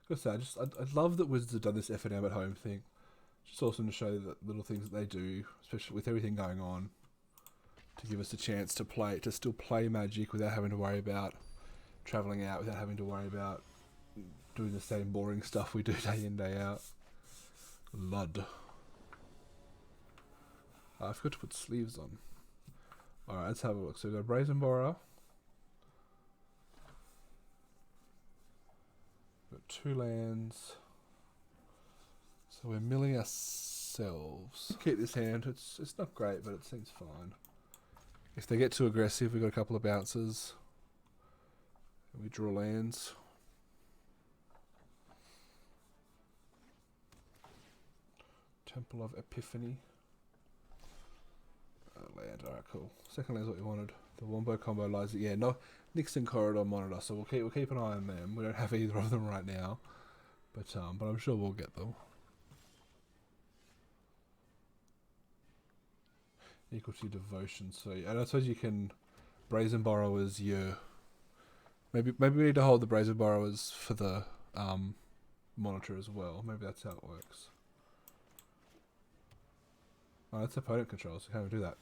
Gotta say, I love that Wizards have done this FNM at home thing. Just awesome to show the little things that they do, especially with everything going on, to give us a chance to still play Magic without having to worry about travelling out, without having to worry about doing the same boring stuff we do day in, day out. Lud. I forgot to put sleeves on. Alright, let's have a look. So we've got Brazen Borrower. We've got 2 lands. So we're milling ourselves. Keep this hand. It's not great, but it seems fine. If they get too aggressive, we've got a couple of bounces. And we draw lands. Temple of Epiphany. Land, alright, cool. Second land's what we wanted. The Wombo combo lies. Yeah, no, Nyx and Corridor Monitor. So we'll keep an eye on them. We don't have either of them right now, but I'm sure we'll get them. Equal to devotion. So, and I suppose you can Brazen Borrowers. Maybe we need to hold the Brazen Borrowers for the monitor as well. Maybe that's how it works. Oh, that's opponent control, so can't even do that.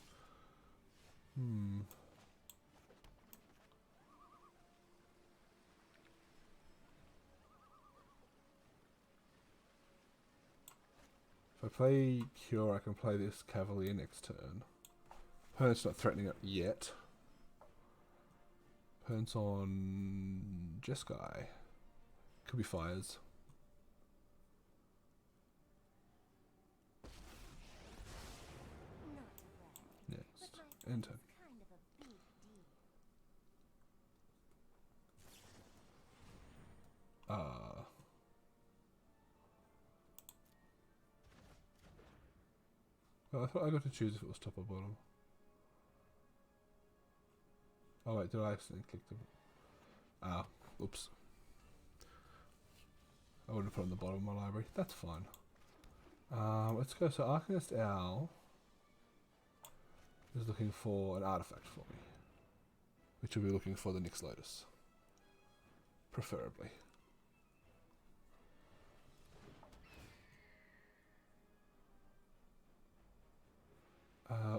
If I play Kiora, I can play this Cavalier next turn. Opponent's not threatening it yet. Opponent's on Jeskai. Could be fires. Next. Enter. Well, I thought I got to choose if it was top or bottom. Oh wait, did I accidentally click the... oops. I would have put it on the bottom of my library. That's fine. Let's go. So Arcanist Owl is looking for an artifact for me, which will be looking for the Nyx Lotus, preferably.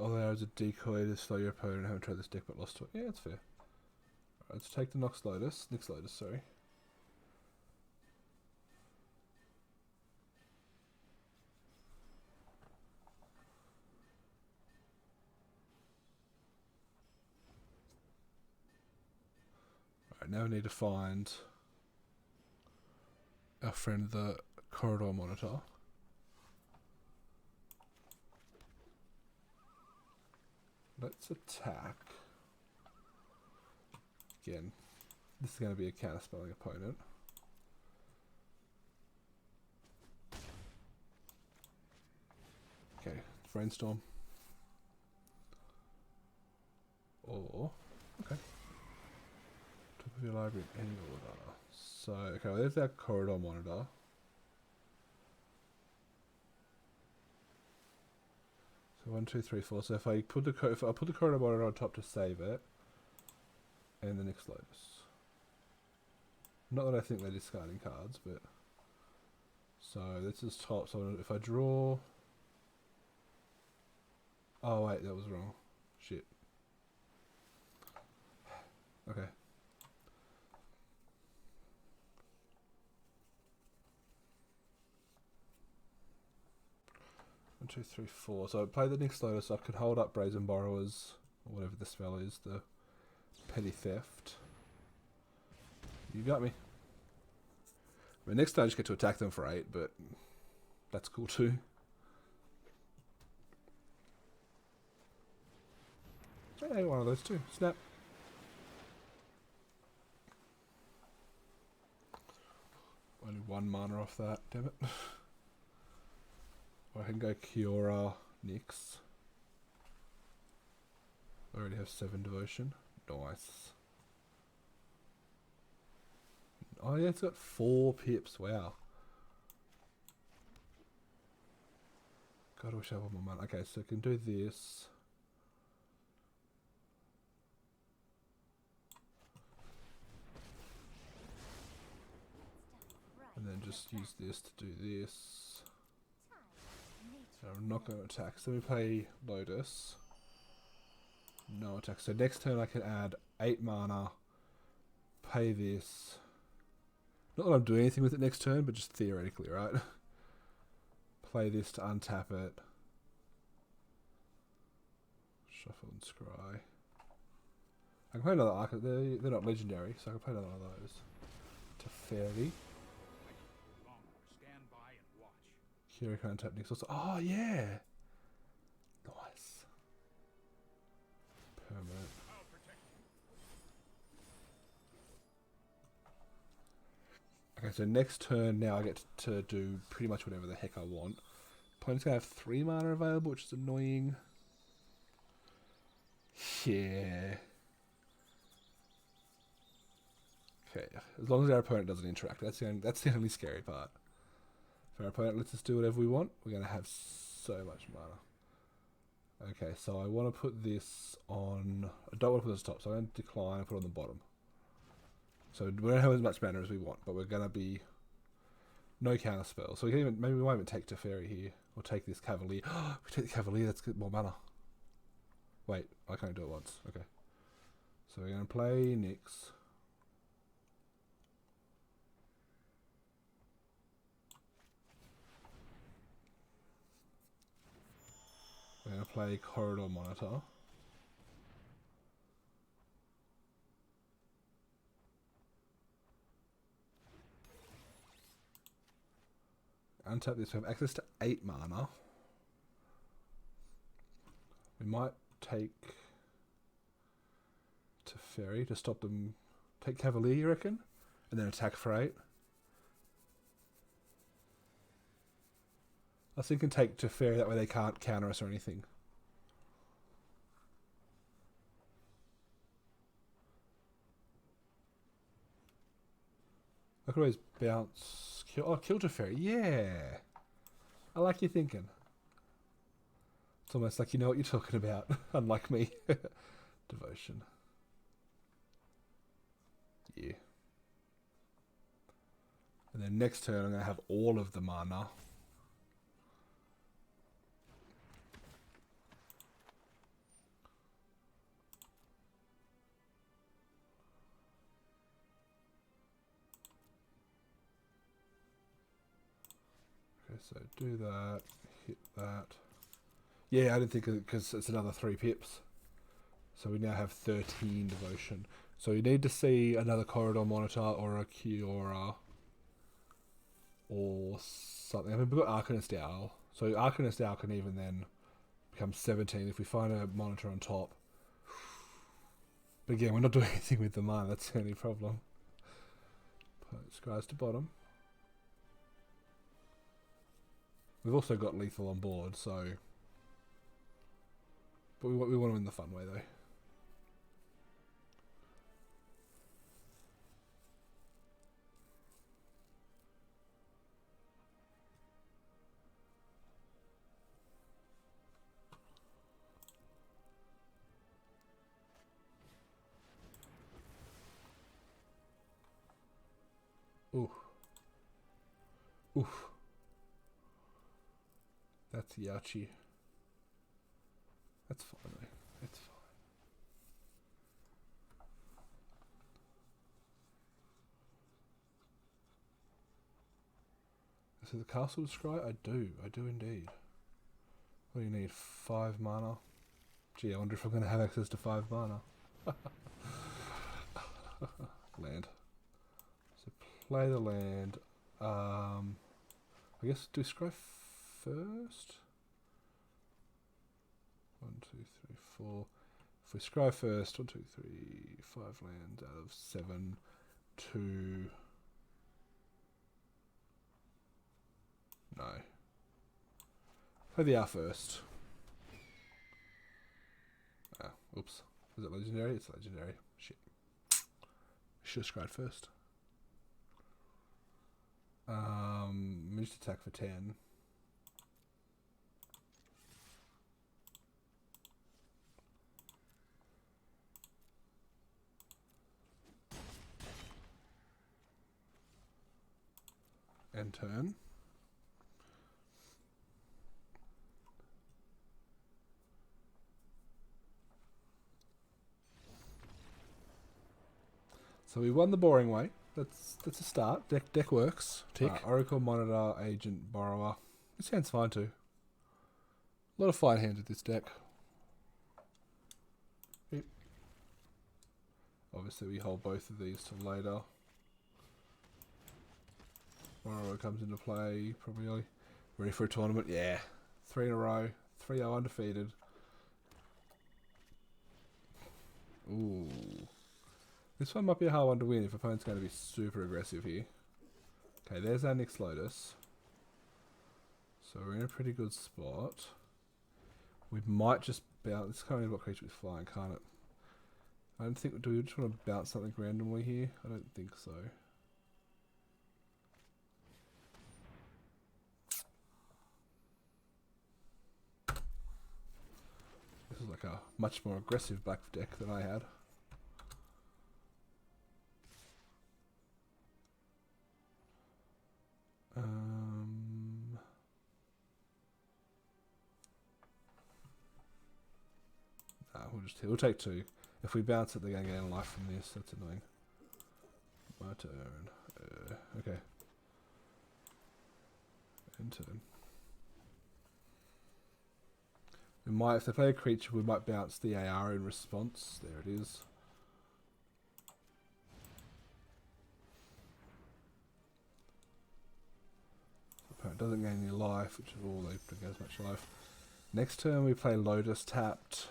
Although there is a decoy to slow your opponent and haven't tried this deck but lost to it. Yeah, that's fair. Alright, let's take the Nyx Lotus, sorry. Alright, now we need to find our friend the Corridor Monitor. Let's attack. Again, this is going to be a counter-spelling opponent. Okay, Brainstorm. Or, okay. Top of your library in any order. So, okay, well, there's our Corridor Monitor. So 1, 2, 3, 4. So if I put the Corridor Monitor on top to save it, and the Nyx Lotus. Not that I think they're discarding cards, but so this is top. So if I draw, oh wait, that was wrong. Shit. Okay. One, 2, 3, 4. So I play the Nyx Lotus. So I could hold up Brazen Borrowers, or whatever the spell is, the Petty Theft. You got me. I mean, next time I just get to attack them for 8, but that's cool too. Hey, one of those two. Snap. Only 1 mana off that, damn it. Or I can go Kiora, Nyx. I already have 7 devotion. Nice. Oh yeah, it's got 4 pips. Wow. God, I wish I had more mana. Okay, so I can do this. And And then just use this to do this. So I'm not going to attack. So we play Lotus. No attack. So next turn I can add 8 mana. Pay this. Not that I'm doing anything with it next turn, but just theoretically, right? Play this to untap it. Shuffle and scry. I can play another Arcanist. They're not legendary, so I can play another one of those. To Fairy. Kiora can't tap Nyx Lotus. Oh, yeah! Nice. Permanent. Okay, so next turn now I get to do pretty much whatever the heck I want. Opponent's going to have 3 mana available, which is annoying. Yeah. Okay, as long as our opponent doesn't interact, that's the only scary part. If our opponent lets us do whatever we want, we're going to have so much mana. Okay, so I want to put this on... I don't want to put this top, so I'm going to decline and put it on the bottom. So we don't have as much mana as we want, but we're going to be... No counter spell. So we can even... Maybe we won't even take Teferi here. Or take this Cavalier. If we take the Cavalier, that's good, more mana. Wait, I can't do it once. Okay. So we're going to play Nyx. We're going to play Corridor Monitor. Untap this. We have access to 8 mana. We might take Teferi to stop them. Take Cavalier, you reckon? And then attack for 8. I was thinking take Teferi, that way they can't counter us or anything. I could always bounce... kill Teferi, yeah! I like your thinking. It's almost like you know what you're talking about, unlike me. Devotion. Yeah. And then next turn I'm going to have all of the mana. Okay, so do that, hit that. Yeah, I didn't think it because it's another 3 pips. So we now have 13 devotion. So you need to see another Corridor Monitor or a Kiora or something. I mean, we've got Arcanist Owl. So Arcanist Owl can even then become 17 if we find a monitor on top. But again, we're not doing anything with the mana. That's the only problem. Put scries to bottom. We've also got lethal on board, so... But we want to win the fun way, though. Ooh. Oof. That's Yachi. That's fine, though. It's fine. So the castle scry? I do indeed. What do you need? 5 mana? Gee, I wonder if I'm going to have access to 5 mana. Land. So play the land. I guess do scry first? 1, 2, 3, 4. If we scry first, 1, 2, 3, 5 lands out of 7, 2. No. Play the R first. Ah, oops. Is it legendary? It's legendary. Shit. Should have scried first. Missed attack for 10. End turn. So we won the boring way. That's a start. Deck works. Tick. Oracle Monitor, Agent Borrower. This hand's fine too. A lot of fine hands with this deck. Yep. Obviously we hold both of these till later. Borrower comes into play, probably ready for a tournament. Yeah. 3 in a row. 3-0 undefeated. Ooh. This one might be a hard one to win if opponent's going to be super aggressive here. Okay, there's our Nyx Lotus. So we're in a pretty good spot. We might just bounce. This can't even got creature with flying, can't it? I don't think. Do we just want to bounce something randomly here? I don't think so. This is like a much more aggressive black deck than I had. We'll take 2. If we bounce it, they're going to get a life from this. That's annoying. My turn. Okay. End turn. We might, if they play a creature, we might bounce the AR in response. There it is. The opponent doesn't gain any life, which is all they don't get as much life. Next turn we play Lotus tapped.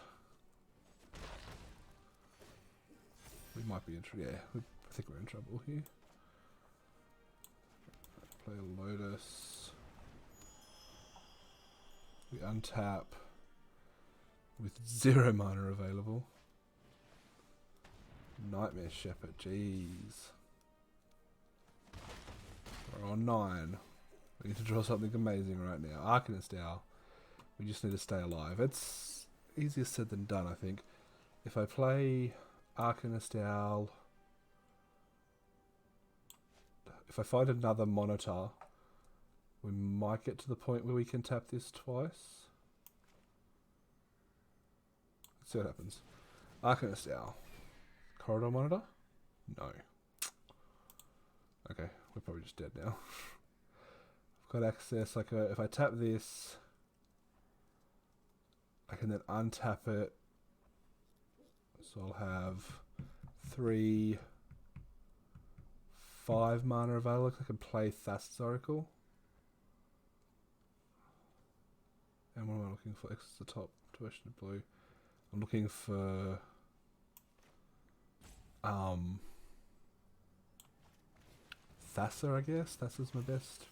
We might be in trouble. Yeah, I think we're in trouble here. Play a Lotus. We untap with 0 mana available. Nightmare Shepherd, jeez. We're on 9. We need to draw something amazing right now. Arcanist Owl. We just need to stay alive. It's easier said than done, I think. If I play Arcanist Owl, if I find another Monitor, we might get to the point where we can tap this twice. Let's see what happens. Arcanist Owl. Corridor Monitor? No. Okay, we're probably just dead now. I've got access, like if I tap this, I can then untap it. So I'll have 3, 5 mana available. I can play Thassa's Oracle. And what am I looking for? X is the top, 2 of blue. I'm looking for Thassa, I guess. Thassa's my best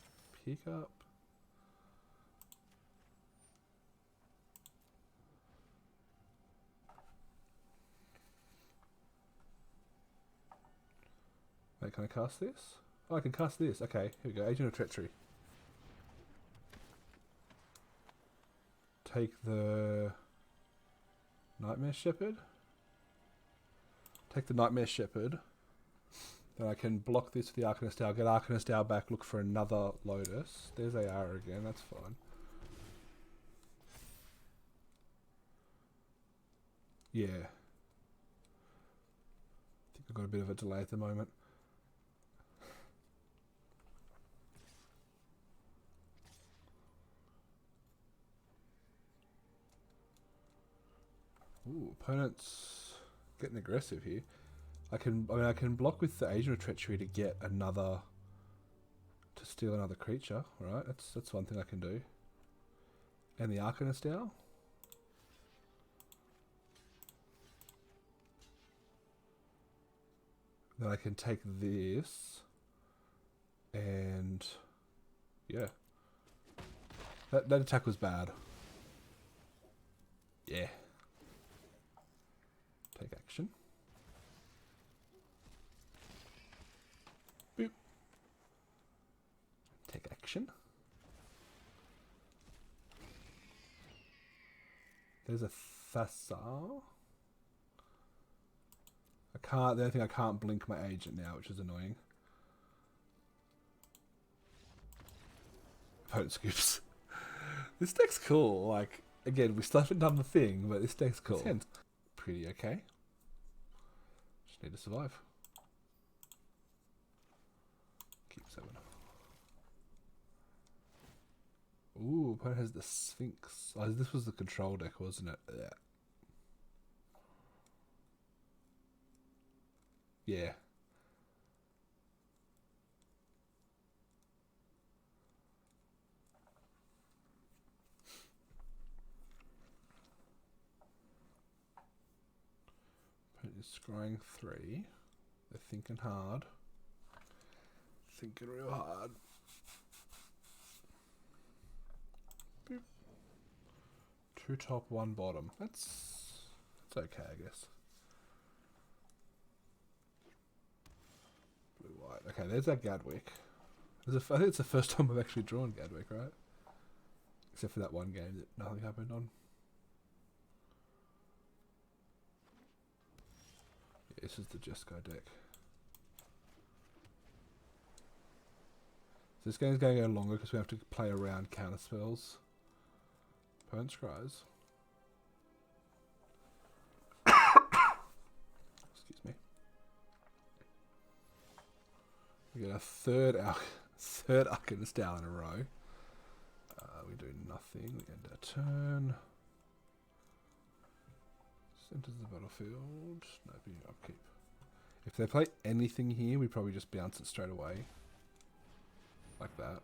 pickup. Wait, can I cast this? Oh, I can cast this. Okay, here we go. Agent of Treachery. Take the Nightmare Shepherd. Take the Nightmare Shepherd. Then I can block this with the Arcanist Owl. Get Arcanist Owl back. Look for another Lotus. There's AR again. That's fine. Yeah. I think I've got a bit of a delay at the moment. Ooh, opponent's getting aggressive here. I can block with the Agent of Treachery to get another, to steal another creature, right? That's one thing I can do. And the Arcanist Owl. Then I can take this, and yeah, that attack was bad. Yeah. Take action. Boop. Take action. There's a Thassa. The only thing I can't blink my agent now, which is annoying. opponent scoops. This deck's cool. Like, again, we still haven't done the thing, but this deck's cool. Pretty okay. Just need to survive. Keep 7. Ooh, opponent has the Sphinx. Oh, this was the control deck, wasn't it? Yeah. Scrying 3. They're thinking hard. Thinking real hard. Boop. 2 top, 1 bottom. That's okay, I guess. Blue white. Okay, there's that Gadwick. I think it's the first time I've actually drawn Gadwick, right? Except for that one game that nothing happened on. This is the Jesco deck. So this game's going to go longer because we have to play around counter spells. Opponent scries. Excuse me. We get a third Arcanist down in a row. We do nothing. We end our turn. Enters the battlefield. No, be upkeep. If they play anything here, we probably just bounce it straight away. Like that.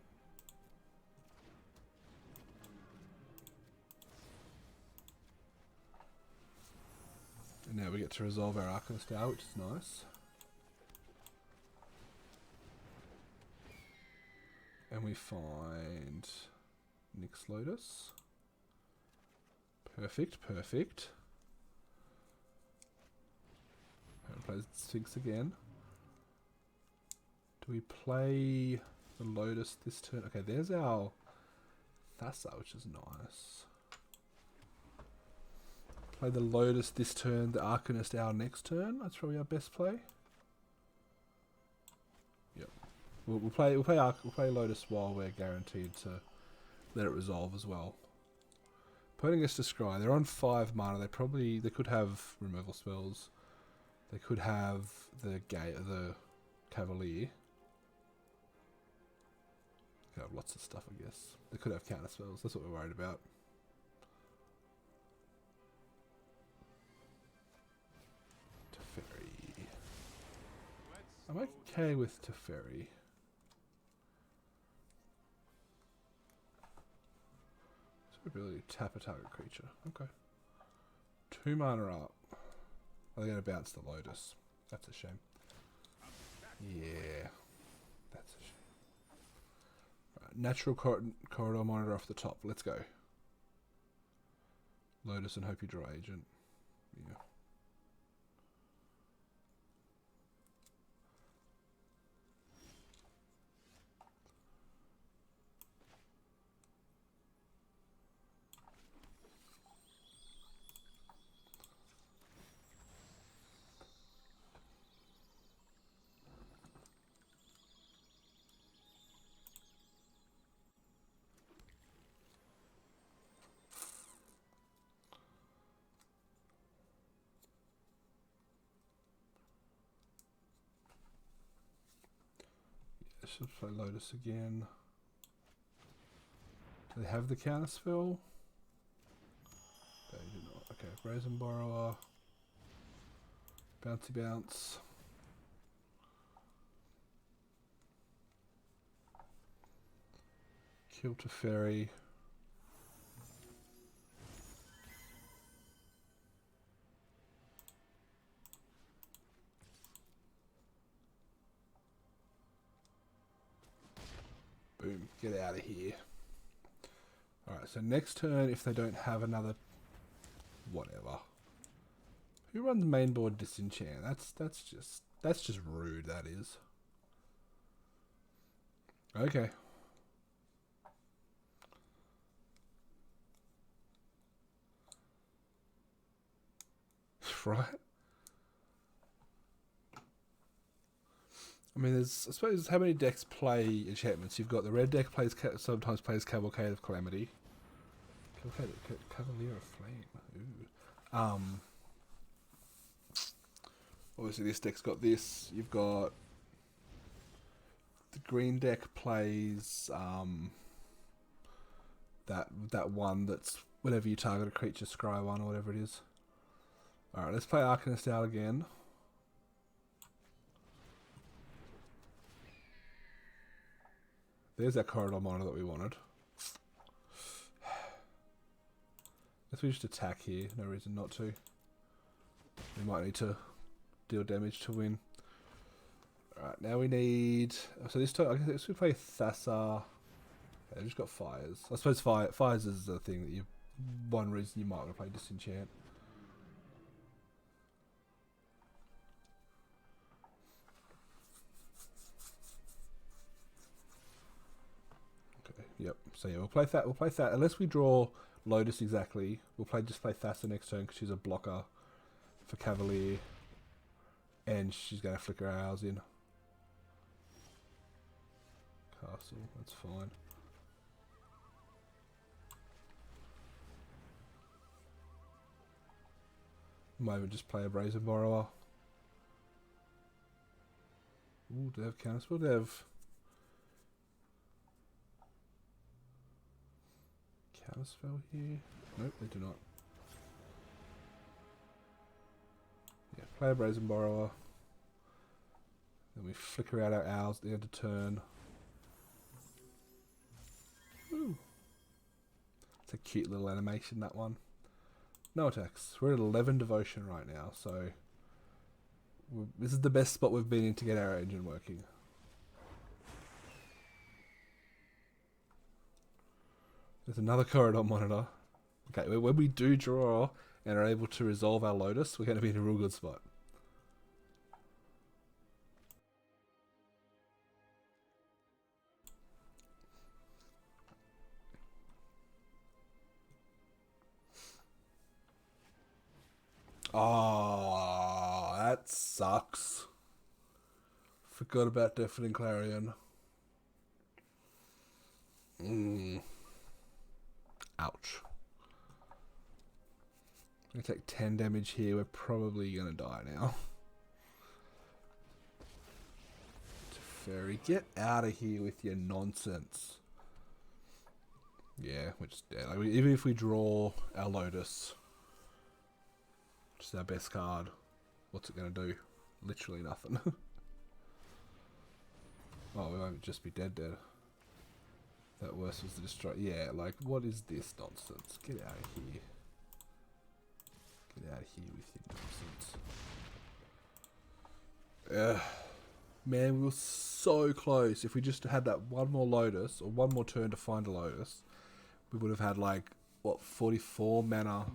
And now we get to resolve our Arcanist out, which is nice. And we find Nyx Lotus. Perfect, perfect. Plays Sphinx again. Do we play the Lotus this turn? Okay, there's our Thassa, which is nice. Play the Lotus this turn, the Arcanist our next turn. That's probably our best play. Yep. We'll play Lotus while we're guaranteed to let it resolve as well. Opponent gets to scry. They're on 5 mana. They could have removal spells. They could have the Cavalier. Could have lots of stuff, I guess. They could have counter spells. That's what we're worried about. Teferi. I'm okay with Teferi. Ability to tap a target creature. Okay. 2 mana up. Are they going to bounce the Lotus? That's a shame. Yeah. That's a shame. Right, natural corridor monitor off the top. Let's go. Lotus and hope you draw Agent. Yeah. Should play Lotus again. Do they have the counter spell? They do not. Okay, Brazen Borrower. Bouncy bounce. Kill Teferi. Boom, get out of here. Alright, so next turn, if they don't have another... whatever. Who runs mainboard disenchant? That's just rude, that is. Okay. Right? I mean, there's, I suppose, how many decks play enchantments? You've got the red deck plays sometimes plays Cavalier of Calamity. Cavalier of Flame. Ooh. Obviously, this deck's got this. You've got the green deck plays that one that's whenever you target a creature, scry one or whatever it is. All right, let's play Arcanist out again. There's that corridor monitor that we wanted. Guess we just attack here. No reason not to. We might need to deal damage to win. Alright, now we need... So this time, I guess we play Thassa. Yeah, just got fires. I suppose fires is the thing that you... One reason you might want to play Disenchant. Okay, yep. So yeah, we'll play that. We'll play that. Unless we draw Lotus exactly, we'll just play Thassa next turn because she's a blocker for Cavalier. And she's going to flicker our hours in. Castle, that's fine. Might even just play a Brazen Borrower. Ooh, do they have counterspell? They have counterspell here? Nope, they do not. Yeah, play a Brazen Borrower. Then we flicker out our owls at the end of turn. Ooh. It's a cute little animation, that one. No attacks. We're at 11 devotion right now, so this is the best spot we've been in to get our engine working. There's another corridor monitor. Okay, when we do draw and are able to resolve our Lotus, we're going to be in a real good spot. Oh, that sucks. Forgot about Deafening Clarion. Ouch. I'm going to take 10 damage here. We're probably going to die now. Teferi, get out of here with your nonsense. Yeah, we're just dead. Like, even if we draw our Lotus, which is our best card, what's it going to do? Literally nothing. Oh, we won't just be dead. That worst was to destroy. Yeah, like, what is this nonsense? Get out of here. Get out of here with your nonsense. Man, we were so close. If we just had that one more Lotus, or one more turn to find a Lotus, we would have had, like, what, 44 mana